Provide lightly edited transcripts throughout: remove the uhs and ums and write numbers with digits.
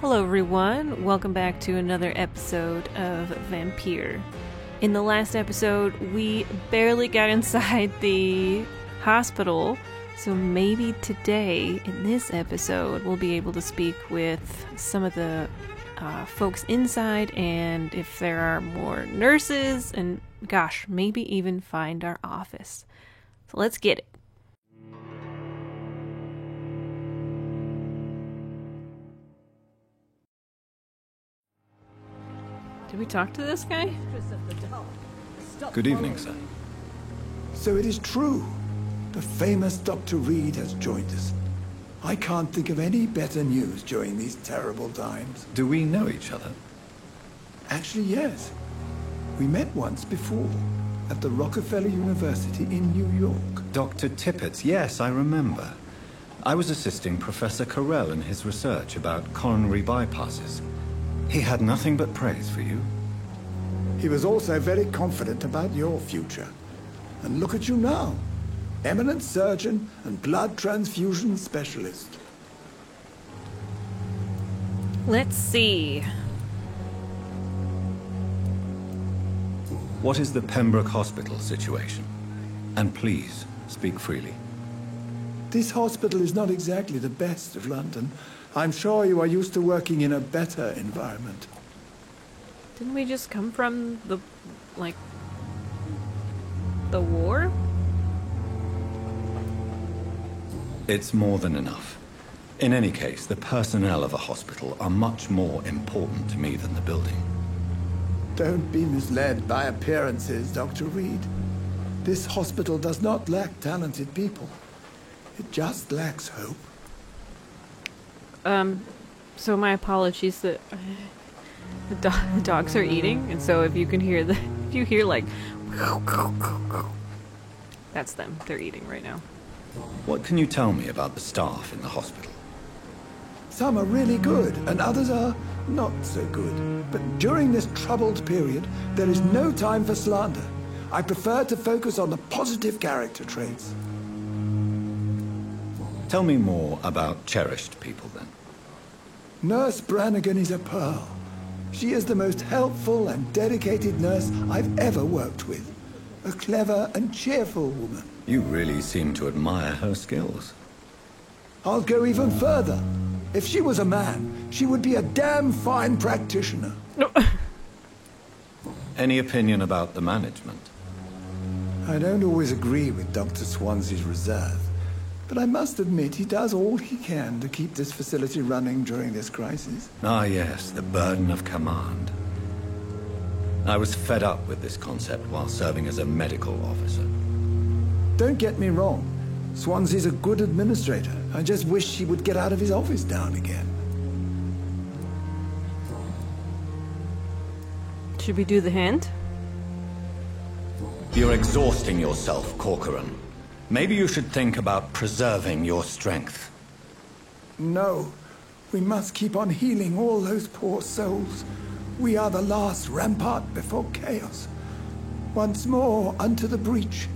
Hello everyone, welcome back to another episode of Vampire. In the last episode, we barely got inside the hospital, so maybe today, in this episode, we'll be able to speak with some of the folks inside, and if there are more nurses, and gosh, maybe even find our office. So let's get it. Did we talk to this guy? Good evening, sir. So it is true. The famous Dr. Reed has joined us. I can't think of any better news during these terrible times. Do we know each other? Actually, yes. We met once before, at the Rockefeller University in New York. Dr. Tippett, yes, I remember. I was assisting Professor Carell in his research about coronary bypasses. He had nothing but praise for you. He was also very confident about your future. And look at you now. Eminent surgeon and blood transfusion specialist. Let's see. What is the Pembroke Hospital situation? And please, speak freely. This hospital is not exactly the best of London. I'm sure you are used to working in a better environment. Didn't we just come from the war? It's more than enough. In any case, the personnel of a hospital are much more important to me than the building. Don't be misled by appearances, Dr. Reed. This hospital does not lack talented people. It just lacks hope. So my apologies that the dogs are eating, and so if you can hear if you hear like, that's them. They're eating right now. What can you tell me about the staff in the hospital? Some are really good, and others are not so good. But during this troubled period, there is no time for slander. I prefer to focus on the positive character traits. Tell me more about cherished people, then. Nurse Brannigan is a pearl. She is the most helpful and dedicated nurse I've ever worked with. A clever and cheerful woman. You really seem to admire her skills. I'll go even further. If she was a man, she would be a damn fine practitioner. Any opinion about the management? I don't always agree with Dr. Swansea's reserve, but I must admit he does all he can to keep this facility running during this crisis. Ah, yes, the burden of command. I was fed up with this concept while serving as a medical officer. Don't get me wrong. Swansea's a good administrator. I just wish he would get out of his office now and again. Should we do the hand? You're exhausting yourself, Corcoran. Maybe you should think about preserving your strength. No. We must keep on healing all those poor souls. We are the last rampart before chaos. Once more, unto the breach.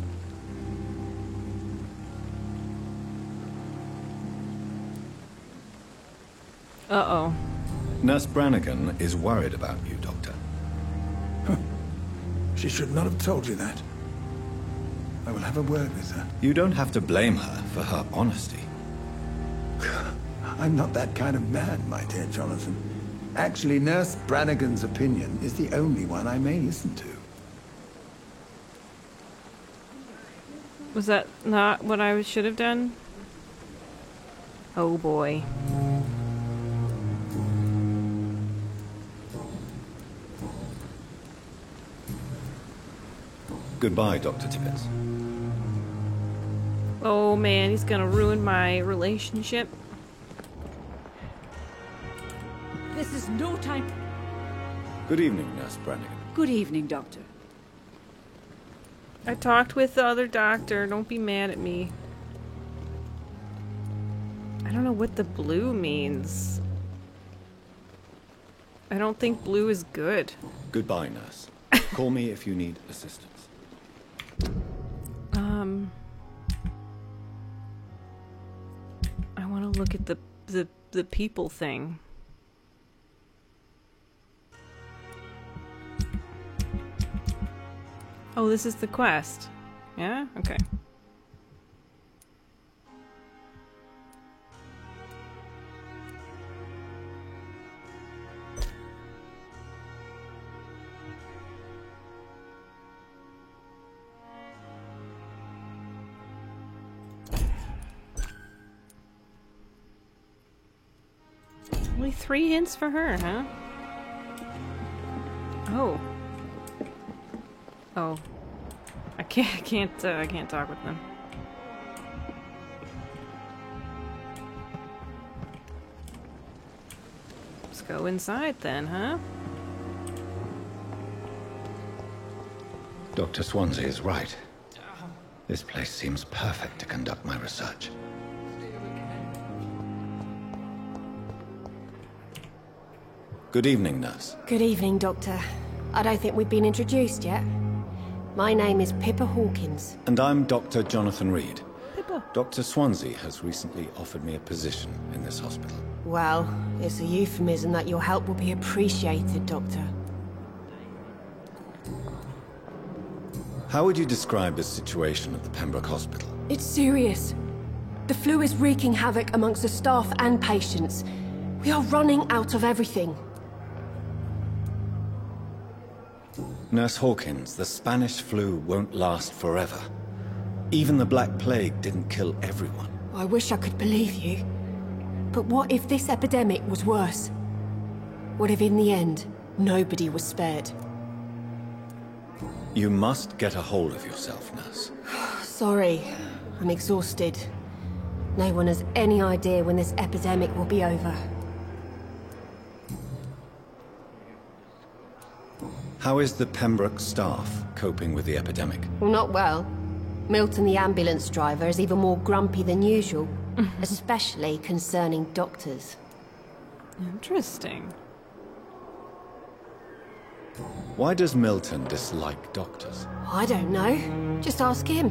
Uh-oh. Nurse Brannigan is worried about you, Doctor. She should not have told you that. I will have a word with her. You don't have to blame her for her honesty. I'm not that kind of man, my dear Jonathan. Actually, Nurse Brannigan's opinion is the only one I may listen to. Was that not what I should have done? Oh boy. Goodbye, Dr. Tippett. Oh man, he's gonna ruin my relationship. This is no time. Good evening, Nurse Brannigan. Good evening, Doctor. I talked with the other doctor. Don't be mad at me. I don't know what the blue means. I don't think blue is good. Goodbye, nurse. Call me if you need assistance. I want to look at the people thing. Oh, this is the quest. Yeah? Okay. Only 3 hints for her, huh? Oh. Oh. I can't talk with them. Let's go inside then, huh? Dr. Swansea is right. This place seems perfect to conduct my research. Good evening, nurse. Good evening, Doctor. I don't think we've been introduced yet. My name is Pippa Hawkins. And I'm Dr. Jonathan Reed. Pippa. Dr. Swansea has recently offered me a position in this hospital. Well, it's a euphemism that your help will be appreciated, Doctor. How would you describe the situation at the Pembroke Hospital? It's serious. The flu is wreaking havoc amongst the staff and patients. We are running out of everything. Nurse Hawkins, the Spanish flu won't last forever. Even the Black Plague didn't kill everyone. I wish I could believe you. But what if this epidemic was worse? What if in the end, nobody was spared? You must get a hold of yourself, nurse. Sorry, I'm exhausted. No one has any idea when this epidemic will be over. How is the Pembroke staff coping with the epidemic? Well, not well. Milton, the ambulance driver, is even more grumpy than usual, especially concerning doctors. Interesting. Why does Milton dislike doctors? I don't know. Just ask him.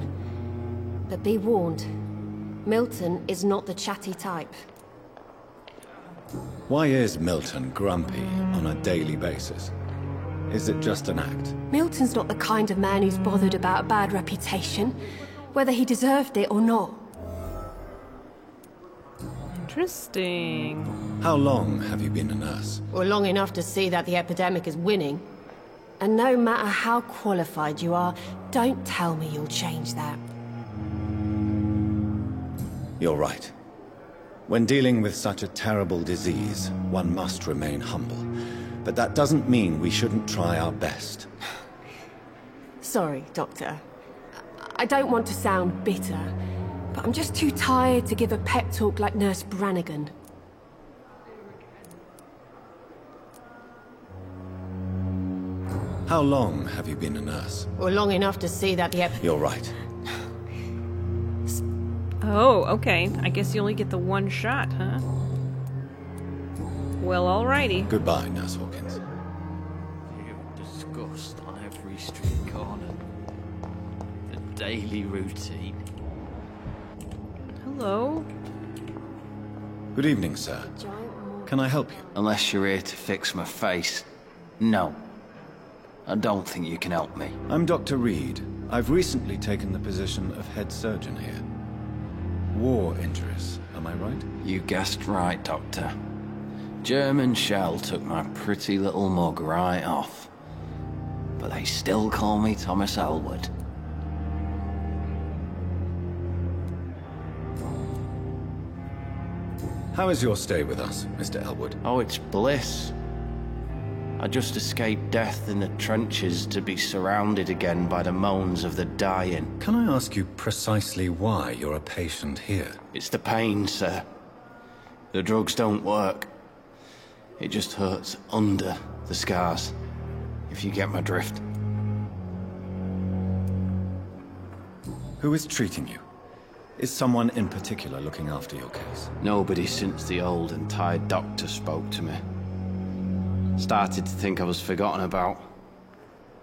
But be warned, Milton is not the chatty type. Why is Milton grumpy on a daily basis? Is it just an act? Milton's not the kind of man who's bothered about a bad reputation, whether he deserved it or not. Interesting. How long have you been a nurse? Well, long enough to see that the epidemic is winning. And no matter how qualified you are, don't tell me you'll change that. You're right. When dealing with such a terrible disease, one must remain humble. But that doesn't mean we shouldn't try our best. Sorry, Doctor. I don't want to sound bitter, but I'm just too tired to give a pep talk like Nurse Brannigan. How long have you been a nurse? Well, long enough to see that the You're right. Oh, okay. I guess you only get the one shot, huh? Well, alrighty. Goodbye, Nurse Hawkins. Disgust on every street corner. The daily routine. Hello. Good evening, sir. Can I help you? Unless you're here to fix my face. No. I don't think you can help me. I'm Dr. Reed. I've recently taken the position of head surgeon here. War injuries, am I right? You guessed right, Doctor. German shell took my pretty little mug right off. But they still call me Thomas Elwood. How is your stay with us, Mr. Elwood? Oh, it's bliss. I just escaped death in the trenches to be surrounded again by the moans of the dying. Can I ask you precisely why you're a patient here? It's the pain, sir. The drugs don't work. It just hurts under the scars, if you get my drift. Who is treating you? Is someone in particular looking after your case? Nobody since the old and tired doctor spoke to me. Started to think I was forgotten about.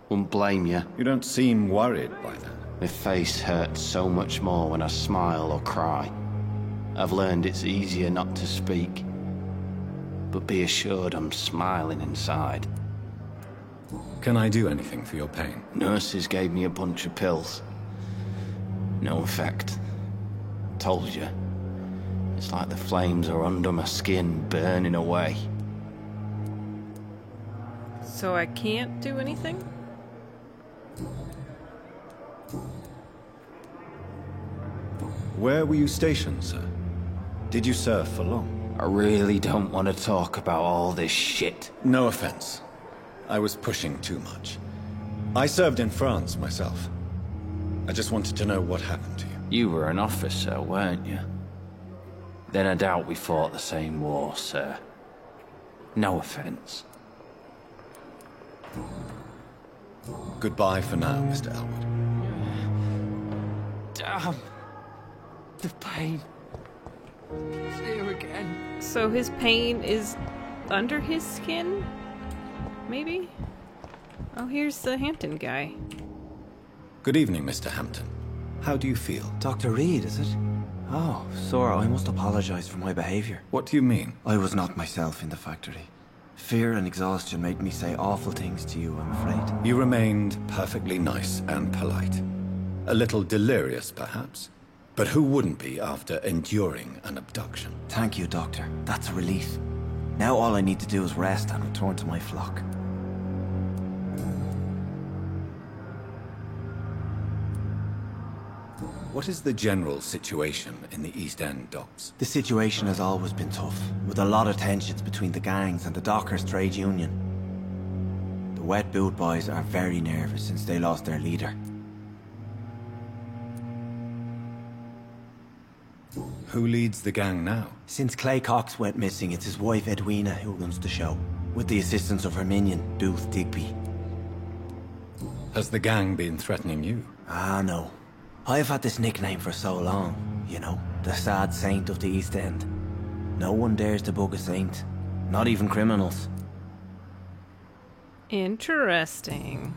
Wouldn't blame you. You don't seem worried by that. My face hurts so much more when I smile or cry. I've learned it's easier not to speak. But be assured I'm smiling inside. Can I do anything for your pain? Nurses gave me a bunch of pills. No effect. Told you. It's like the flames are under my skin, burning away. So I can't do anything? Where were you stationed, sir? Did you serve for long? I really don't want to talk about all this shit. No offense. I was pushing too much. I served in France myself. I just wanted to know what happened to you. You were an officer, weren't you? Then I doubt we fought the same war, sir. No offense. Goodbye for now, Mr. Elwood. Damn. The pain. It's here again. So his pain is under his skin? Maybe? Oh, here's the Hampton guy. Good evening, Mr. Hampton. How do you feel? Dr. Reed, is it? Oh, sir, I must apologize for my behavior. What do you mean? I was not myself in the factory. Fear and exhaustion made me say awful things to you, I'm afraid. You remained perfectly nice and polite. A little delirious, perhaps. But who wouldn't be after enduring an abduction? Thank you, Doctor. That's a relief. Now all I need to do is rest and return to my flock. What is the general situation in the East End docks? The situation has always been tough, with a lot of tensions between the gangs and the Dockers Trade Union. The Wet Boot Boys are very nervous since they lost their leader. Who leads the gang now? Since Clay Cox went missing, it's his wife Edwina who runs the show, with the assistance of her minion, Booth Digby. Has the gang been threatening you? Ah, no. I've had this nickname for so long, you know, the sad saint of the East End. No one dares to bug a saint, not even criminals. Interesting.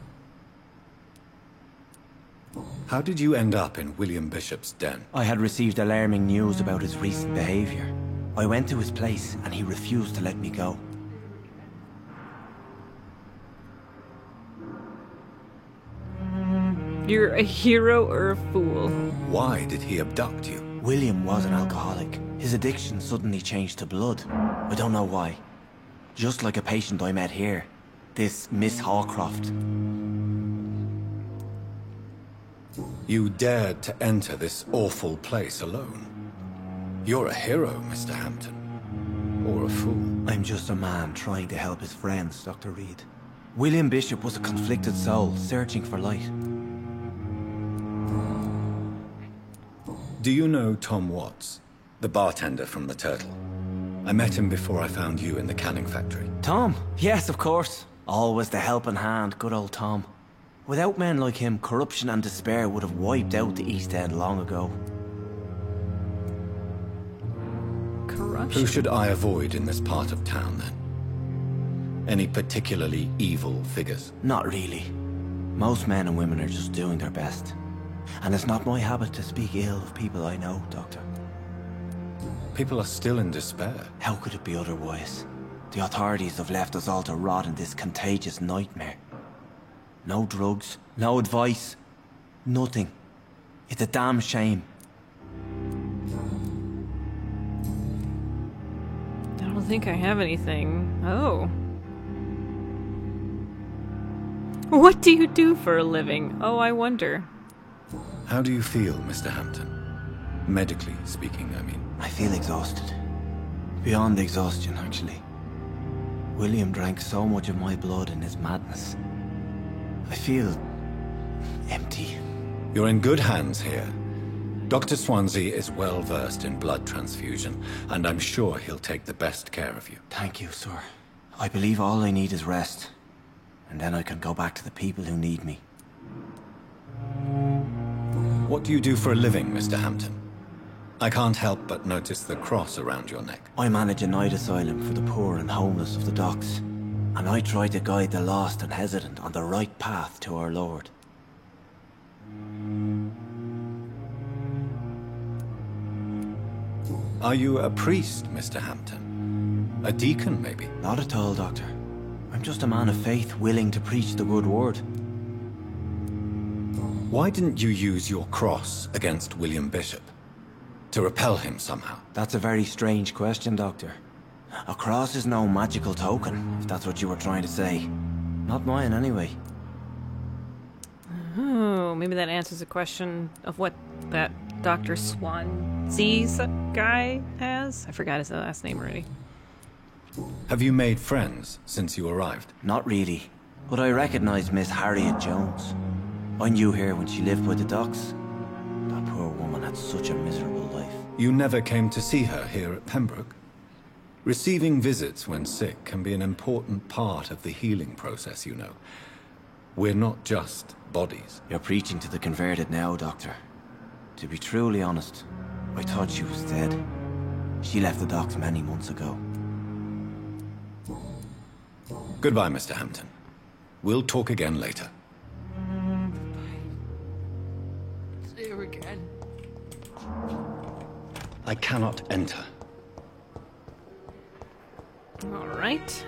How did you end up in William Bishop's den? I had received alarming news about his recent behavior. I went to his place and he refused to let me go. You're a hero or a fool? Why did he abduct you? William was an alcoholic. His addiction suddenly changed to blood. I don't know why. Just like a patient I met here. This Miss Hawcroft. You dared to enter this awful place alone. You're a hero, Mr. Hampton. Or a fool. I'm just a man trying to help his friends, Dr. Reed. William Bishop was a conflicted soul, searching for light. Do you know Tom Watts, the bartender from the Turtle? I met him before I found you in the canning factory. Tom? Yes, of course. Always the helping hand, good old Tom. Without men like him, corruption and despair would have wiped out the East End long ago. Corruption? Who should I avoid in this part of town, then? Any particularly evil figures? Not really. Most men and women are just doing their best. And it's not my habit to speak ill of people I know, Doctor. People are still in despair. How could it be otherwise? The authorities have left us all to rot in this contagious nightmare. No drugs, no advice, nothing. It's a damn shame. I don't think I have anything. Oh. What do you do for a living? Oh, I wonder. How do you feel, Mr. Hampton? Medically speaking, I mean. I feel exhausted. Beyond exhaustion, actually. William drank so much of my blood in his madness. I feel empty. You're in good hands here. Dr. Swansea is well versed in blood transfusion, and I'm sure he'll take the best care of you. Thank you, sir. I believe all I need is rest. And then I can go back to the people who need me. What do you do for a living, Mr. Hampton? I can't help but notice the cross around your neck. I manage a night asylum for the poor and homeless of the docks. And I try to guide the lost and hesitant on the right path to our Lord. Are you a priest, Mr. Hampton? A deacon, maybe? Not at all, Doctor. I'm just a man of faith willing to preach the good word. Why didn't you use your cross against William Bishop? To repel him somehow? That's a very strange question, Doctor. A cross is no magical token, if that's what you were trying to say. Not mine, anyway. Oh, maybe that answers the question of what that Dr. Swansea's guy has. I forgot his last name already. Have you made friends since you arrived? Not really, but I recognized Miss Harriet Jones. I knew her when she lived by the docks. That poor woman had such a miserable life. You never came to see her here at Pembroke? Receiving visits when sick can be an important part of the healing process, you know. We're not just bodies. You're preaching to the converted now, Doctor. To be truly honest, I thought she was dead. She left the docks many months ago. Goodbye, Mr. Hampton. We'll talk again later. See you again. I cannot enter. Alright.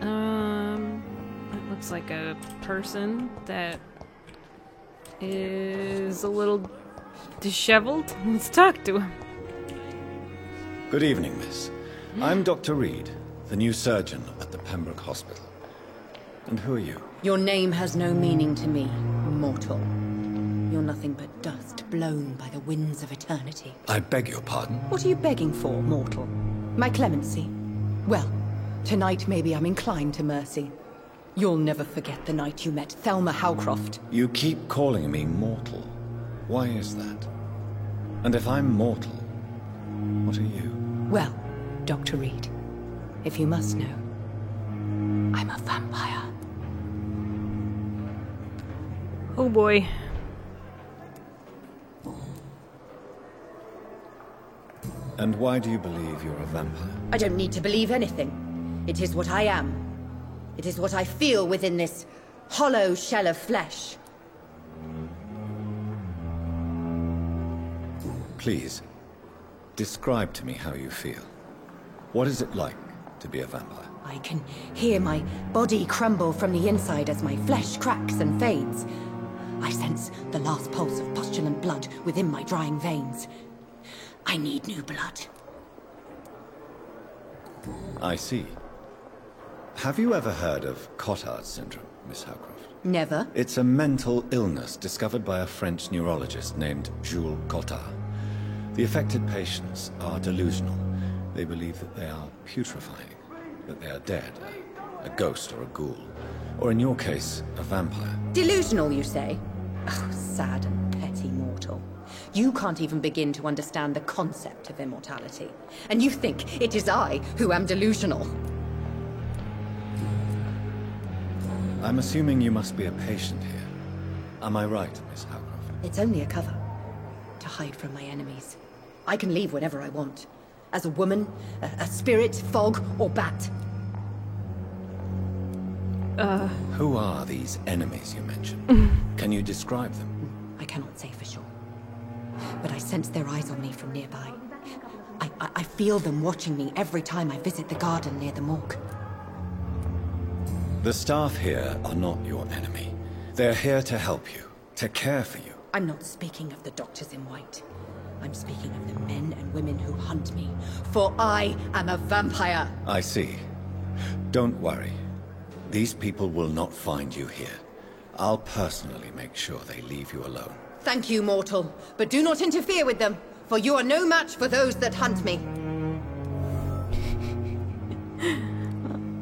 It looks like a person that is a little disheveled. Let's talk to him. Good evening, miss. I'm Dr. Reed, the new surgeon at the Pembroke Hospital. And who are you? Your name has no meaning to me, mortal. You're nothing but dust blown by the winds of eternity. I beg your pardon? What are you begging for, mortal? My clemency? Well, tonight maybe I'm inclined to mercy. You'll never forget the night you met Thelma Howcroft. You keep calling me mortal. Why is that? And if I'm mortal, what are you? Well, Dr. Reed, if you must know, I'm a vampire. Oh boy. And why do you believe you're a vampire? I don't need to believe anything. It is what I am. It is what I feel within this hollow shell of flesh. Please, describe to me how you feel. What is it like to be a vampire? I can hear my body crumble from the inside as my flesh cracks and fades. I sense the last pulse of pustulant blood within my drying veins. I need new blood. I see. Have you ever heard of Cotard syndrome, Miss Howcroft? Never. It's a mental illness discovered by a French neurologist named Jules Cotard. The affected patients are delusional. They believe that they are putrefying, that they are dead, a ghost or a ghoul, or in your case, a vampire. Delusional, you say? Oh, sad and petty mortal. You can't even begin to understand the concept of immortality. And you think it is I who am delusional. I'm assuming you must be a patient here. Am I right, Miss Howcroft? It's only a cover. To hide from my enemies. I can leave whenever I want. As a woman, a spirit, fog, or bat. Who are these enemies you mentioned? Can you describe them? I cannot say for sure. But I sense their eyes on me from nearby. I feel them watching me every time I visit the garden near the morgue. The staff here are not your enemy. They're here to help you, to care for you. I'm not speaking of the doctors in white. I'm speaking of the men and women who hunt me. For I am a vampire. I see. Don't worry. These people will not find you here. I'll personally make sure they leave you alone. Thank you, mortal. But do not interfere with them, for you are no match for those that hunt me.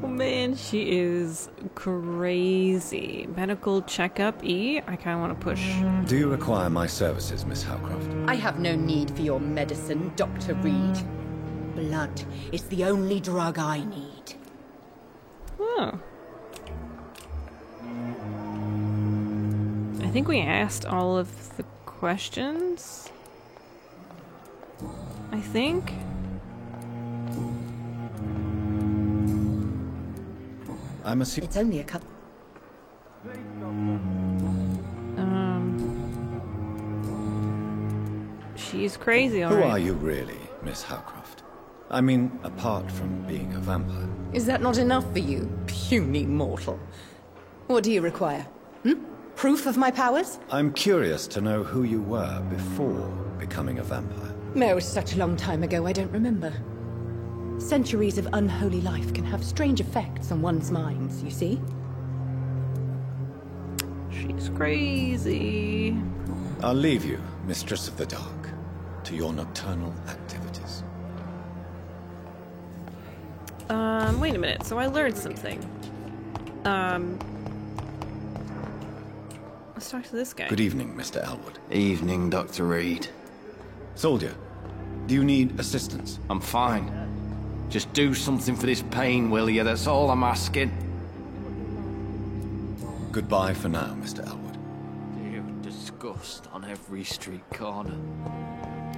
Oh man, she is crazy. Medical checkup E. I kind of want to push. Do you require my services, Miss Howcroft? I have no need for your medicine, Dr. Reed. Blood is the only drug I need. Oh. I think we asked all of the questions. I think. I'm assuming. It's only a couple. She's crazy, Who alright. are you really, Miss Howcroft? I mean, apart from being a vampire. Is that not enough for you, puny mortal? What do you require? Proof of my powers? I'm curious to know who you were before becoming a vampire. No, such a long time ago, I don't remember. Centuries of unholy life can have strange effects on one's minds, you see? She's crazy. I'll leave you, Mistress of the Dark, to your nocturnal activities. Wait a minute. So I learned something. Let's talk to this guy. Good evening, Mr. Elwood. Evening, Dr. Reed. Soldier, do you need assistance? I'm fine. Just do something for this pain, will you? That's all I'm asking. Goodbye for now, Mr. Elwood. You disgust on every street corner.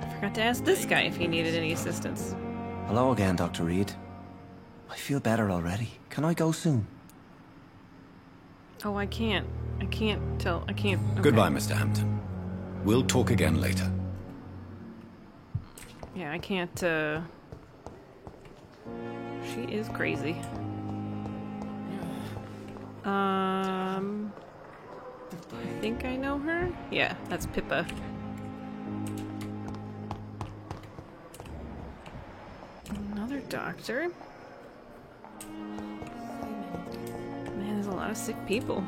I forgot to ask this guy if he needed any assistance. Hello again, Dr. Reed. I feel better already. Can I go soon? Oh, I can't. I can't. Okay. Goodbye, Mr. Hampton. We'll talk again later. Yeah, I can't, She is crazy. I think I know her? Yeah, that's Pippa. Another doctor. Man, there's a lot of sick people.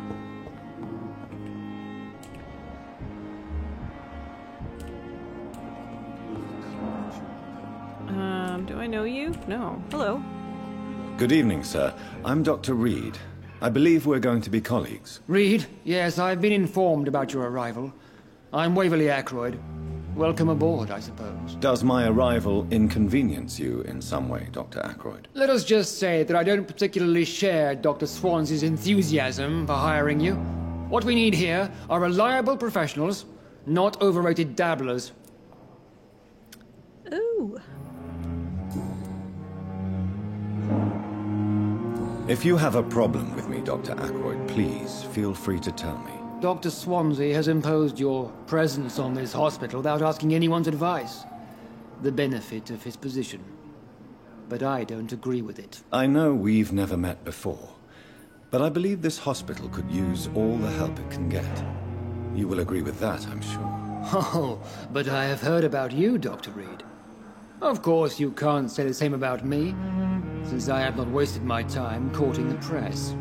Do I know you? No. Hello. Good evening, sir. I'm Dr. Reed. I believe we're going to be colleagues. Reed? Yes, I've been informed about your arrival. I'm Waverly Ackroyd. Welcome aboard, I suppose. Does my arrival inconvenience you in some way, Dr. Ackroyd? Let us just say that I don't particularly share Dr. Swansea's enthusiasm for hiring you. What we need here are reliable professionals, not overrated dabblers. Ooh. If you have a problem with me, Dr. Ackroyd, please feel free to tell me. Dr. Swansea has imposed your presence on this hospital without asking anyone's advice. The benefit of his position. But I don't agree with it. I know we've never met before, but I believe this hospital could use all the help it can get. You will agree with that, I'm sure. Oh, but I have heard about you, Dr. Reed. Of course, you can't say the same about me, since I have not wasted my time courting the press.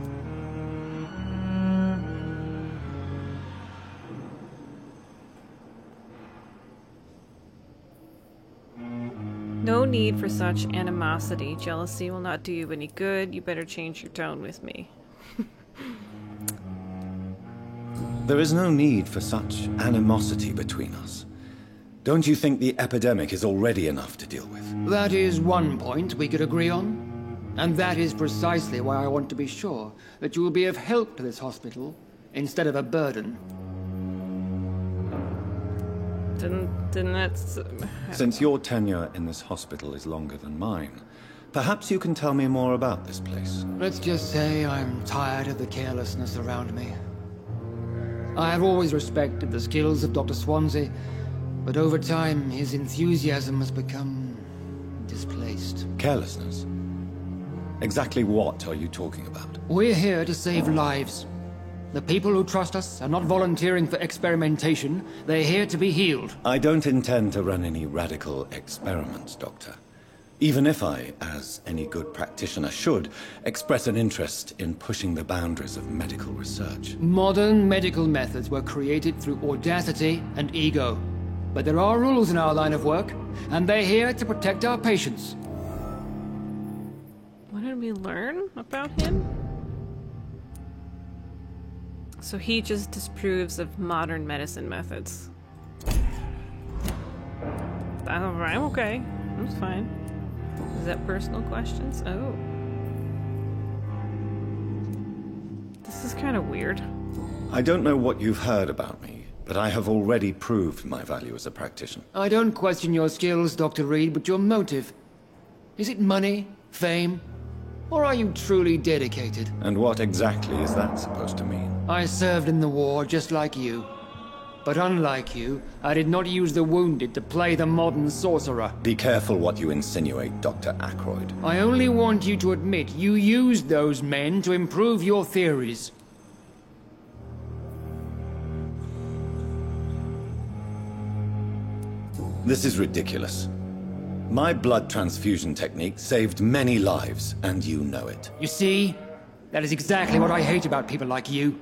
No need for such animosity. Jealousy will not do you any good. You better change your tone with me. There is no need for such animosity between us. Don't you think the epidemic is already enough to deal with? That is one point we could agree on. And that is precisely why I want to be sure that you will be of help to this hospital, instead of a burden. Didn't that's... Since your tenure in this hospital is longer than mine, perhaps you can tell me more about this place. Let's just say I'm tired of the carelessness around me. I have always respected the skills of Dr. Swansea, but over time his enthusiasm has become displaced. Carelessness? Exactly what are you talking about? We're here to save lives. The people who trust us are not volunteering for experimentation. They're here to be healed. I don't intend to run any radical experiments, Doctor. Even if I, as any good practitioner should, express an interest in pushing the boundaries of medical research. Modern medical methods were created through audacity and ego. But there are rules in our line of work, and they're here to protect our patients. What did we learn about him? So he just disapproves of modern medicine methods. I'm okay. That's fine. Is that personal questions? Oh. This is kind of weird. I don't know what you've heard about me, but I have already proved my value as a practitioner. I don't question your skills, Dr. Reed, but your motive. Is it money? Fame? Or are you truly dedicated? And what exactly is that supposed to mean? I served in the war just like you. But unlike you, I did not use the wounded to play the modern sorcerer. Be careful what you insinuate, Dr. Ackroyd. I only want you to admit you used those men to improve your theories. This is ridiculous. My blood transfusion technique saved many lives, and you know it. You see? That is exactly what I hate about people like you.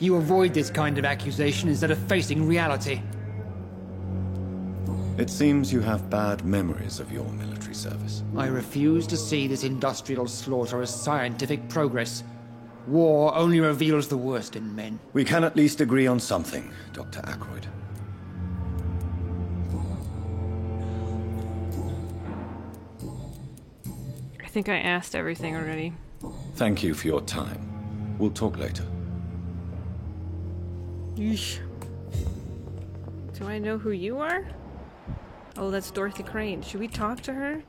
You avoid this kind of accusation instead of facing reality. It seems you have bad memories of your military service. I refuse to see this industrial slaughter as scientific progress. War only reveals the worst in men. We can at least agree on something, Dr. Ackroyd. I think I asked everything already. Thank you for your time. We'll talk later. Yeesh. Do I know who you are? Oh, that's Dorothy Crane. Should we talk to her?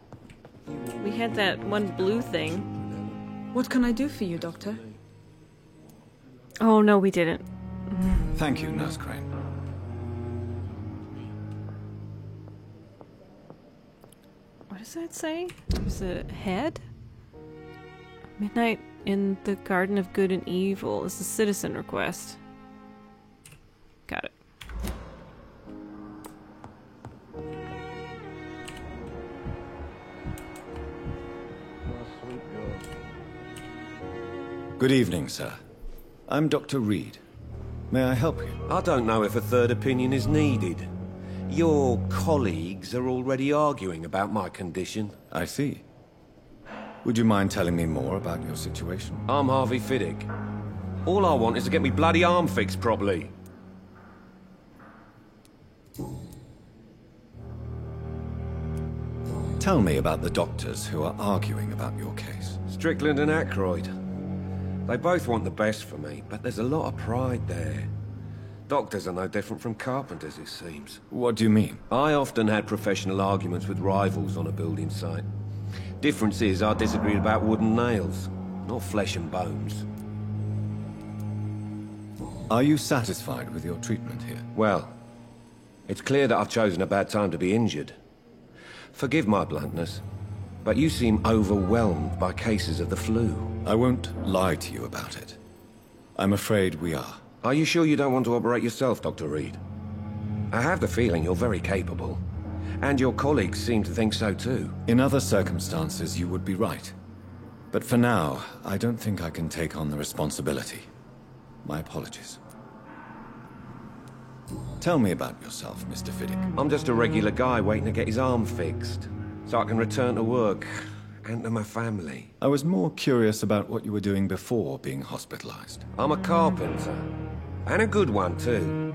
We had that one blue thing. What can I do for you, Doctor? Oh, no, we didn't. Thank you, Nurse Crane. What does that say? There's a head? Midnight in the Garden of Good and Evil is a citizen request. Got it. Good evening, sir. I'm Dr. Reed. May I help you? I don't know if a third opinion is needed. Your colleagues are already arguing about my condition. I see. Would you mind telling me more about your situation? I'm Harvey Fiddick. All I want is to get me bloody arm fixed properly. Tell me about the doctors who are arguing about your case. Strickland and Ackroyd. They both want the best for me, but there's a lot of pride there. Doctors are no different from carpenters, it seems. What do you mean? I often had professional arguments with rivals on a building site. Difference is, I disagreed about wooden nails, not flesh and bones. Are you satisfied with your treatment here? Well, it's clear that I've chosen a bad time to be injured. Forgive my bluntness, but you seem overwhelmed by cases of the flu. I won't lie to you about it. I'm afraid we are. Are you sure you don't want to operate yourself, Dr. Reed? I have the feeling you're very capable. And your colleagues seem to think so too. In other circumstances, you would be right. But for now, I don't think I can take on the responsibility. My apologies. Tell me about yourself, Mr. Fiddick. I'm just a regular guy waiting to get his arm fixed, so I can return to work and to my family. I was more curious about what you were doing before being hospitalized. I'm a carpenter, and a good one too.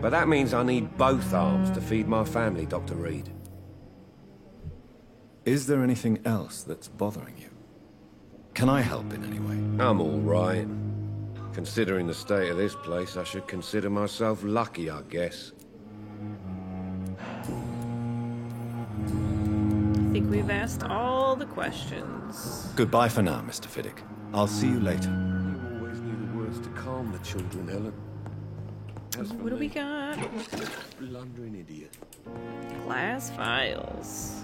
But that means I need both arms to feed my family, Dr. Reed. Is there anything else that's bothering you? Can I help in any way? I'm all right. Considering the state of this place, I should consider myself lucky, I guess. I think we've asked all the questions. Goodbye for now, Mr. Fiddick. I'll see you later. You always knew the words to calm the children, Helen. What do we got? Blundering idiot. Class files.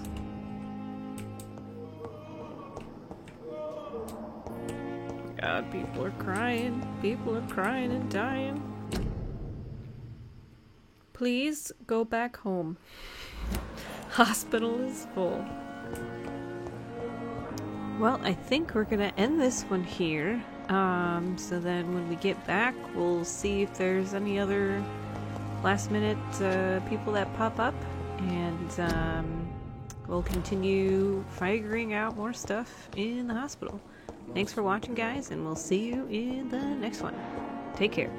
God, people are crying. People are crying and dying. Please go back home. Hospital is full. Well, I think we're gonna end this one here. So then when we get back, we'll see if there's any other last minute people that pop up, and we'll continue figuring out more stuff in the hospital. Thanks for watching, guys, and we'll see you in the next one. Take care.